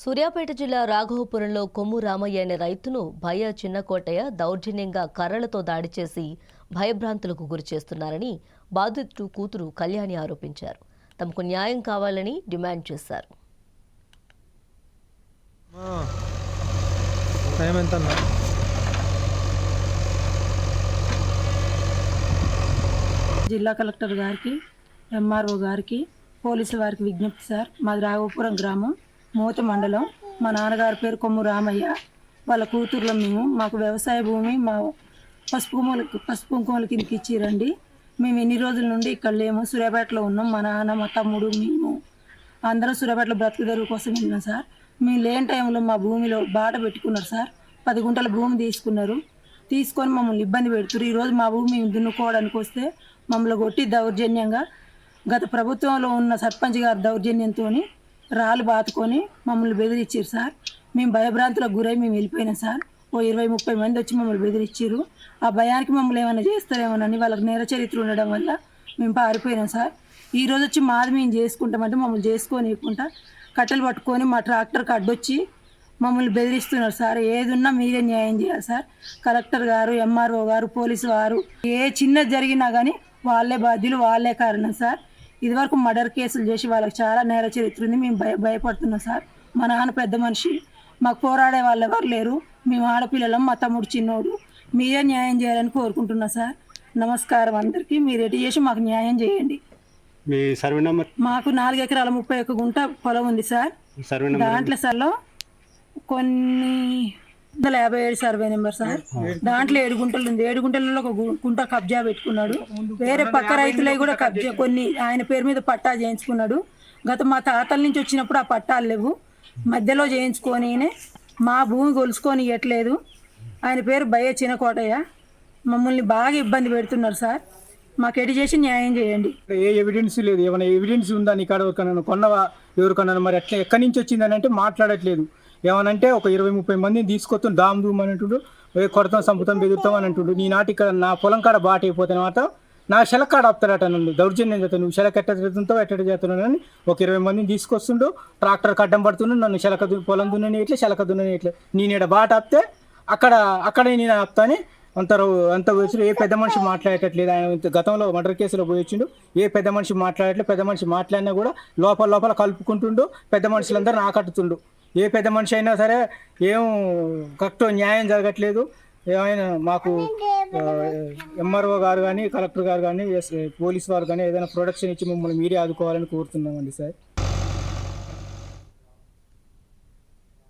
సూర్యాపేట జిల్లా రాఘవపురంలో కొమ్ము రామయ్య అనే రైతును భయ చిన్నకోటయ్య దౌర్జన్యంగా కర్రలతో దాడి చేసి భయభ్రాంతులకు గురిచేస్తున్నారని బాధితుడు కూతురు కళ్యాణి ఆరోపించారు. తమకు న్యాయం కావాలని డిమాండ్ చేశారు. జిల్లా కలెక్టర్ గారికి, ఎంఆర్ఓ గారికి, పోలీసు వారికి విజ్ఞప్తి సార్. మాది రాఘవపురం గ్రామం, మోత మండలం. మా నాన్నగారి పేరు కొమ్ము రామయ్య. వాళ్ళ కూతుర్లో మేము. మాకు వ్యవసాయ భూమి మా పసుపు కుంకుమల కిందకి ఇచ్చిరండి. మేము ఎన్ని రోజుల నుండి ఇక్కడ లేము, సూర్యాపేటలో ఉన్నాం. మా నాన్న, మా తమ్ముడు, మేము అందరం సూర్యాపేటలో బ్రతుకు తెరువు కోసం వెళ్ళినాం సార్. మేము లేని టైంలో మా భూమిలో బాట పెట్టుకున్నారు సార్. 10 గుంటల భూమి తీసుకొని మమ్మల్ని ఇబ్బంది పెడుతున్నారు. ఈరోజు మా భూమి మేము దున్నుకోవడానికి వస్తే మమ్మల్ని కొట్టి దౌర్జన్యంగా గత ప్రభుత్వంలో ఉన్న సర్పంచ్ గారి దౌర్జన్యంతో రాళ్ళు బాతుకొని మమ్మల్ని బెదిరించారు సార్. మేము భయభ్రాంతులకు గురై మేము వెళ్ళిపోయినాం సార్. ఓ 20-30 మంది వచ్చి మమ్మల్ని బెదిరించారు. ఆ భయానికి మమ్మల్ని ఏమైనా చేస్తారేమోనని వాళ్ళకి నేర చరిత్ర ఉండడం వల్ల మేము పారిపోయినాం సార్. ఈరోజు వచ్చి మాది మేము చేసుకుంటామంటే మమ్మల్ని చేసుకోనివ్వకుండా కట్టెలు పట్టుకొని మా ట్రాక్టర్కి అడ్డొచ్చి మమ్మల్ని బెదిరిస్తున్నారు సార్. ఏది ఉన్నా మీరే న్యాయం చేయాలి సార్. కలెక్టర్ గారు, ఎంఆర్ఓ గారు, పోలీసు వారు ఏ చిన్నది జరిగినా కానీ వాళ్ళే బాధ్యులు, వాళ్ళే కారణం సార్. ఇదివరకు మర్డర్ కేసులు చేసి వాళ్ళకి చాలా నేర చరిత్ర ఉంది. మేము భయపడుతున్నాం సార్. మా నాన్న పెద్ద మనిషి, మాకు పోరాడే వాళ్ళు ఎవరు లేరు. మేము ఆడపిల్లలం, మా తమ్ముడు చిన్నోడు. మీరే న్యాయం చేయాలని కోరుకుంటున్నా సార్. నమస్కారం అందరికీ. మీరు ఎటు చేసి మాకు న్యాయం చేయండి. మీ సర్వే నెంబర్? మాకు 4 ఎకరాల 31 గుంట పొలం ఉంది సార్. దాంట్లో సార్లో కొన్ని 57 సర్వే నెంబర్ సార్. దాంట్లో 7 గుంటలు ఉంది. 7 గుంటలలో ఒక గుంట కబ్జా పెట్టుకున్నాడు. వేరే పక్క రైతులే కూడా కబ్జా కొన్ని ఆయన పేరు మీద పట్టా చేయించుకున్నాడు. గత మా తాతల నుంచి వచ్చినప్పుడు ఆ పట్టాలు లేవు, మధ్యలో చేయించుకొని మా భూమి కొలుసుకొని ఇవ్వట్లేదు. ఆయన పేరు భయ చిన్నకోటయ్య. మమ్మల్ని బాగా ఇబ్బంది పెడుతున్నారు సార్. మాకు ఎడి చేసి న్యాయం చేయండి. ఏ ఎవిడెన్స్ లేదు. ఏమైనా ఎవిడెన్స్ ఉందా నీ కాడ? ఎవరికన్నా కొన్నవా? ఎవరికన్నా మరి ఎట్లా ఎక్కడి నుంచి వచ్చిందని అంటే మాట్లాడట్లేదు. ఏమనంటే ఒక 20-30 మందిని తీసుకొస్తాం, దామ్ దూమ్ అని అంటుండు, కొడతాం, చంపుతాం, బెదురుతాం అని అంటుండు. నీ నాటి ఇక్కడ నా పొలం కాడ బాట అయిపోతాను మాత్రం నా శెలక్ కాడ ఆపుతాడట. నన్ను దౌర్జన్యం చేస్తాను. నువ్వు శెలక్ ఎట్ట తిరుగుతావు, ఎట్ట చేస్తున్నావు అని ఒక 20 మందిని తీసుకొస్తుండు. ట్రాక్టర్కి అడ్డం పడుతున్నాడు. నన్ను పొలం దున్నని ఇట్లా, శెలక దున్నని ఇట్లా. నేను ఇక్కడ బాట ఆపితే అక్కడే నేను ఆపుతాని అంత వచ్చి ఏ పెద్ద మనిషి మాట్లాడేటట్లేదు. ఆయన గతంలో మర్డర్ కేసులో పోయి వచ్చిండు. ఏ పెద్ద మనిషి మాట్లాడట్లేదు. పెద్ద మనిషి మాట్లాడినా కూడా లోపల కలుపుకుంటుండు. పెద్ద మనుషులందరూ ఆకట్టుతుండు. ఏ పెద్ద మనిషి అయినా సరే ఏం కరెక్ట్ న్యాయం జరగట్లేదు. ఏమైనా మాకు ఎంఆర్ఓ గారు కానీ, కలెక్టర్ గారు కానీ, పోలీస్ వారు కానీ ఏదైనా ప్రొటెక్షన్ ఇచ్చి మమ్మల్ని మీరే ఆదుకోవాలని కోరుతున్నామండి సార్.